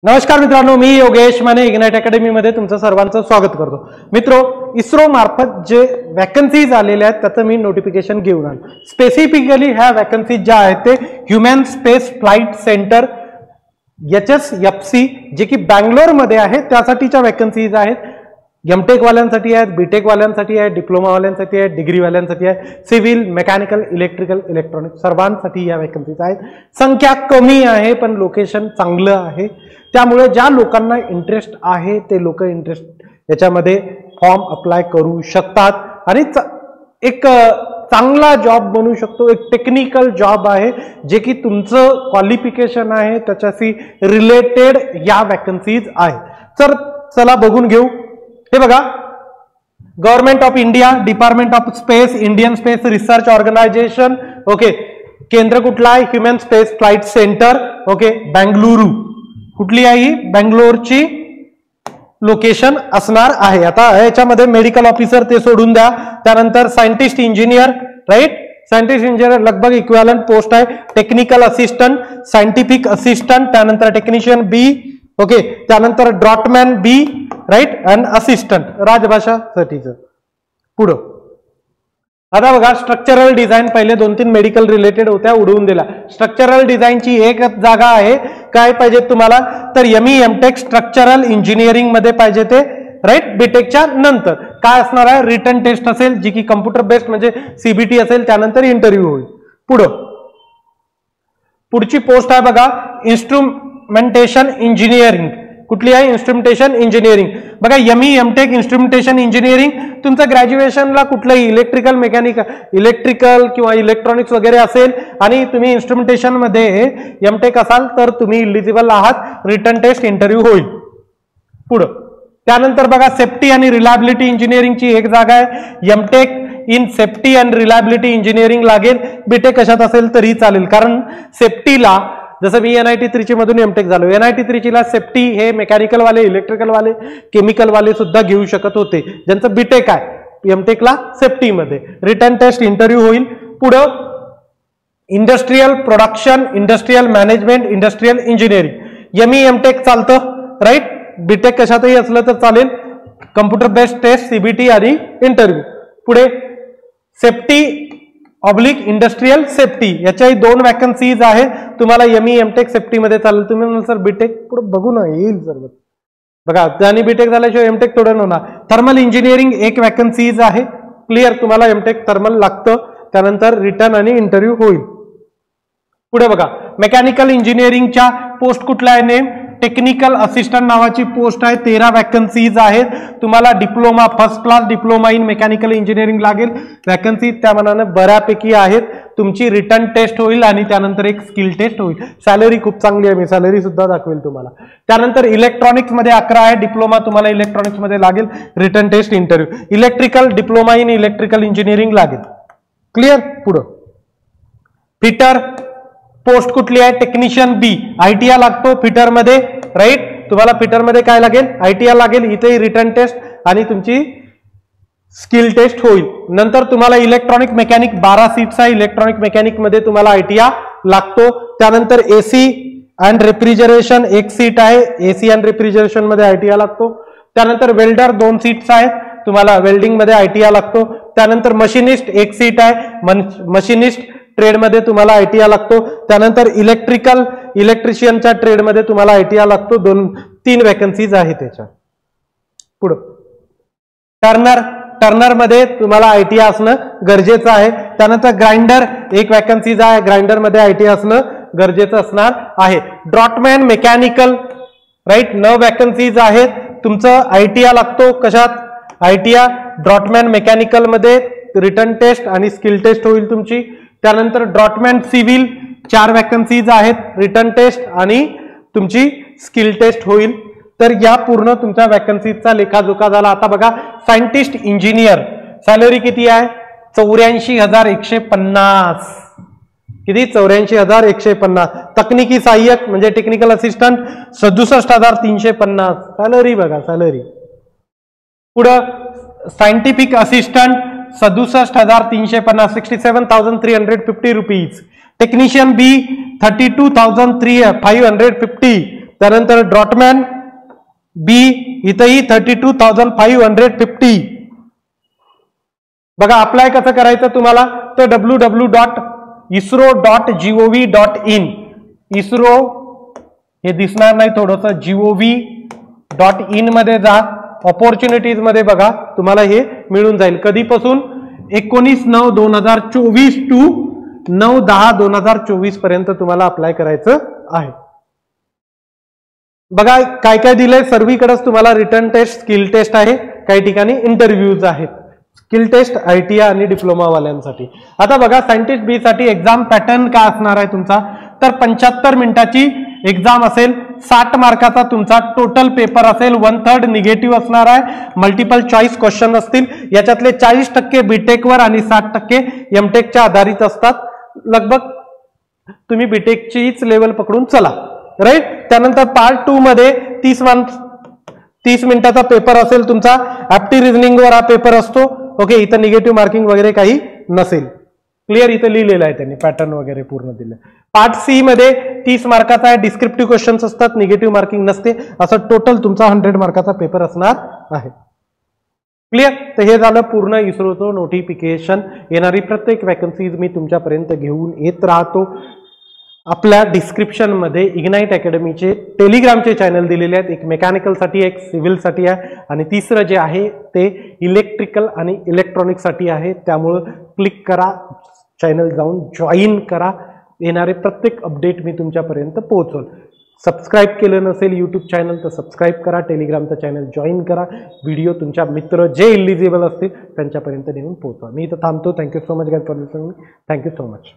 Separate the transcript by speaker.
Speaker 1: नमस्कार मित्रांनो, मी Yogesh Mane ignite academy मध्ये तुमचं सर्वांचं स्वागत करतो. मित्रो, इस्रो मार्फत जे वॅकन्सीज आलेल्या आहेत त्याचं मी नोटिफिकेशन घेऊन आलो. स्पेसिफिकली ह्या वॅकन्सीज ज्या आहेत ते human space flight centre HSFC जे की बँगलोर मध्ये आहे त्यासाठीच्या वॅकन्सीज आहेत. एमटेक वाल्यांसाठी आहेत, बीटेक वाल्यांसाठी आहेत, डिप्लोमा वाल्यांसाठी आहेत, डिग्री वाल्यांसाठी आहे, सिव्हिल, मेकॅनिकल, इलेक्ट्रिकल, इलेक्ट्रॉनिक सर्वांसाठी या वॅकन्सीज आहेत. संख्या कमी आहे पण लोकेशन चांगलं आहे, त्यामुळे ज्या लोकांना इंटरेस्ट आहे ते लोक इंटरेस्ट याच्यामध्ये फॉर्म अप्लाय करू शकतात आणि एक चांगला जॉब बनू शकतो. एक टेक्निकल जॉब आहे जे की तुमचं क्वालिफिकेशन आहे त्याच्याशी रिलेटेड या वॅकन्सीज आहे. तर चला बघून घेऊ. हे बघा, government of India, department of space, Indian space research organisation. Okay, केंद्र कुठला आहे? Human space flight centre. Okay, Bengaluru. कुठली आहे? बेंगलोरची लोकेशन असणार आहे. आता याच्यामध्ये मेडिकल ऑफिसर ते सोडून द्या, त्यानंतर scientist engineer, right, scientist engineer लगभग इक्विव्हॅलंट पोस्ट आहे. टेक्निकल असिस्टंट, सायंटिफिक असिस्टंट, त्यानंतर टेक्निशियन बी. ओके, त्यानंतर draughtsman B, right, and assistant राजभाषासाठीचं. पुढं आता बघा, स्ट्रक्चरल डिझाईन पहिले 2-3 मेडिकल रिलेटेड होत्या, उडवून दिला. स्ट्रक्चरल डिझाईनची एक जागा आहे. काय पाहिजे तुम्हाला? तर एमटेक स्ट्रक्चरल इंजिनिअरिंग मध्ये पाहिजे ते, राईट. बीटेकच्या नंतर काय असणार आहे? रिटन टेस्ट असेल जी की कम्प्युटर बेस्ड म्हणजे सीबीटी असेल, त्यानंतर इंटरव्ह्यू होईल. पुढची पोस्ट आहे बघा, इन्स्ट्रुमेंटेशन इंजिनिअरिंग. कुठली आहे? Instrumentation engineering. बघा, एमटेक इन्स्ट्रुमेंटेशन इंजिनिअरिंग तुमचं ग्रॅज्युएशनला कुठलंही इलेक्ट्रिकल, इलेक्ट्रिकल किंवा इलेक्ट्रॉनिक्स वगैरे असेल आणि तुम्ही इन्स्ट्रुमेंटेशन मध्ये एमटेक असाल तर तुम्ही इलिजिबल आहात. रिटन टेस्ट, इंटरव्ह्यू होईल. पुढं त्यानंतर बघा, सेफ्टी आणि रिलायबिलिटी इंजिनिअरिंगची एक जागा आहे. MTech in safety and reliability engineering लागेल. बीटेक कशात असेल तरी चालेल, कारण सेफ्टीला जसं मी NIT त्रिची मधून एमटेक झालो. NIT त्रिचीला सेफ्टी हे मेकॅनिकल वाले, इलेक्ट्रिकल वाले, केमिकल वाले सुद्धा घेऊ शकत होते ज्यांचं बीटेक आहे. एमटेकला सेफ्टीमध्ये रिटर्न टेस्ट, इंटरव्ह्यू होईल. पुढं industrial production, industrial management, industrial engineering. MTech चालतं, राईट. बीटेक कशातही असलं तर चालेल. कम्प्युटर बेस्ड टेस्ट, सीबीटी आणि इंटरव्ह्यू. पुढे सेफ्टी ऑब्लिक इंडस्ट्रियल सेफ्टी, याच्याही 2 वॅकन्सीज आहेत. तुम्हाला एमटेक सेफ्टी मध्ये चालेल. तुम्ही म्हणाल सर बीटेक पुढे बघू ना, येईल सर. बघा, त्यांनी बीटेक झाल्याशिवाय एमटेक थोडं होणार. थर्मल इंजिनिअरिंग एक वॅकन्सीज आहे. क्लिअर, तुम्हाला एमटेक थर्मल लागतं. त्यानंतर रिटर्न आणि इंटरव्ह्यू होईल. पुढे बघा, मेकॅनिकल इंजिनिअरिंगच्या पोस्ट कुठल्या आहे? नेम टेक्निकल असिस्टंट नावाची पोस्ट आहे. 13 वॅकन्सीज आहेत. तुम्हाला diploma, first class diploma in mechanical engineering लागेल. वॅकन्सी त्या मनाने बऱ्यापैकी आहेत. तुमची रिटर्न टेस्ट होईल आणि त्यानंतर एक स्किल टेस्ट होईल. सॅलरी खूप चांगली आहे, मी सॅलरी सुद्धा दाखवेल तुम्हाला. त्यानंतर इलेक्ट्रॉनिक्स मध्ये 11 आहे. डिप्लोमा तुम्हाला इलेक्ट्रॉनिक्स मध्ये लागेल. Written test, interview. Electrical, diploma in electrical engineering लागेल. क्लिअर. पुढं फिटर पोस्ट कुठली आहे? Technician B. ITR लागतो फिटर मध्ये, राईट. तुम्हाला फिटर मध्ये काय लागेल? ITR लागेल. इथे रिटर्न टेस्ट आणि तुमची स्किल टेस्ट होईल. नंतर तुम्हाला इलेक्ट्रॉनिक मेकॅनिक 12 सीट्स आहे. इलेक्ट्रॉनिक मेकॅनिक मध्ये तुम्हाला ITR लागतो. त्यानंतर AC अँड रेफ्रिजरेशन 1 सीट आहे. AC अँड रेफ्रिजरेशन मध्ये ITR लागतो. त्यानंतर वेल्डर 2 सीट्स आहेत. तुम्हाला वेल्डिंग मध्ये ITR लागतो. त्यानंतर मशिनिस्ट 1 सीट आहे. मशिनिस्ट ट्रेड मध्ये तुम्हाला ITR लागतो. त्यानंतर इलेक्ट्रिशियनच्या ट्रेड मध्ये तुम्हाला ITR लागतो. 2-3 वॅकन्सीज आहेत त्याच्या. पुढं टर्नर मध्ये तुम्हाला ITR असणं गरजेचं आहे. त्यानंतर ग्राइंडर 1 वॅकन्सीज आहे. ग्राइंडर मध्ये ITR असणं गरजेचं असणार आहे. ड्रॉटमॅन मेकॅनिकल, राईट, 9 वॅकन्सीज आहेत. तुमचं ITR लागतो. कशात? ITR ड्रॉटमॅन मेकॅनिकल मध्ये रिटर्न टेस्ट आणि स्किल टेस्ट होईल तुमची. त्यानंतर ड्रॉटमॅन सिव्हिल 4 वॅकन्सीज आहेत. रिटर्न टेस्ट आणि तुमची स्किल टेस्ट होईल. तर या पूर्ण तुमच्या वॅकन्सीजचा लेखाजोखा झाला. आता बघा, सायंटिस्ट इंजिनियर सॅलरी किती आहे? 84,150. किती? 84,150. तकनिकी सहाय्यक म्हणजे टेक्निकल असिस्टंट 67,350. सॅलरी बघा, सॅलरी. पुढं सायंटिफिक असिस्टंट 67,350, 67,350 रुपीज. टेक्निशियन बी 32,550. त्यानंतर ड्रॉटमॅन बी इथंही 32,550. बघा अप्लाय कसं करायचं तुम्हाला, तर www.isro.gov.in, इस्रो हे दिसणार नाही थोडंसं, gov.in मध्ये जा, ऑपॉर्च्युनिटीज मध्ये बघा तुम्हाला हे मिळून जाईल. कधीपासून 19/9/2024 टू 9/10/2024 पर्यंत तुम्हाला अप्लाय करायचं आहे. बघा काय काय दिलंय, सर्वीकडेच तुम्हाला रिटर्न टेस्ट, स्किल टेस्ट आहे, काही ठिकाणी इंटरव्ह्यूज आहेत. स्किल टेस्ट ITI आणि डिप्लोमा वाल्यांसाठी. आता बघा सायंटिस्ट बी साठी एक्झाम पॅटर्न काय असणार आहे तुमचा, तर 75 मिनिटाची एक्झाम असेल, 60 मार्काचा तुमचा टोटल पेपर असेल, 1/3 निगेटिव्ह असणार आहे, मल्टिपल चॉईस क्वेश्चन असतील, याच्यातले 40% बीटेक वर आणि 60% एमटेकच्या आधारित असतात. लगभग तुम्ही बीटेकचीच लेवल पकडून चला, राईट. त्यानंतर पार्ट 2 मध्ये 30 मिनिटाचा पेपर असेल तुमचा, ऍप्टी रिझनिंग वर हा पेपर असतो. ओके, इथं निगेटिव्ह मार्किंग वगैरे काही नसेल. क्लिअर, इथं लिहिलेलं आहे त्यांनी, पॅटर्न वगैरे पूर्ण दिलं. पार्ट सी मध्ये 30 मार्काचा आहे, डिस्क्रिप्टिव्ह क्वेश्चन्स असतात, निगेटिव्ह मार्किंग नसते. असं टोटल तुमचा 100 मार्काचा पेपर असणार आहे. क्लिअर. तर हे झालं पूर्ण इस्रोचं नोटिफिकेशन. येणारी प्रत्येक वॅकन्सीज मी तुमच्यापर्यंत घेऊन येत राहतो. आपल्या डिस्क्रिप्शन मध्ये इग्नाइट अकॅडमीचे टेलिग्रामचे चॅनल दिलेले आहेत, एक मेकॅनिकलसाठी, एक सिव्हिलसाठी आहे, आणि तिसरं जे आहे ते इलेक्ट्रिकल आणि इलेक्ट्रॉनिक्ससाठी आहे. त्यामुळं क्लिक करा, चॅनल जाऊन जॉईन करा. येणारे प्रत्येक अपडेट मी तुमच्यापर्यंत पोहोचवल. सबस्क्राईब केलं नसेल यूट्यूब चॅनल तर सबस्क्राईब करा, टेलिग्रामचा चॅनल जॉईन करा, व्हिडिओ तुमच्या मित्र जे इलिजिबल असतील त्यांच्यापर्यंत नेऊन पोहोचवा. मी इथं थांबतो. Thank you so much guys for listening. Thank you so much.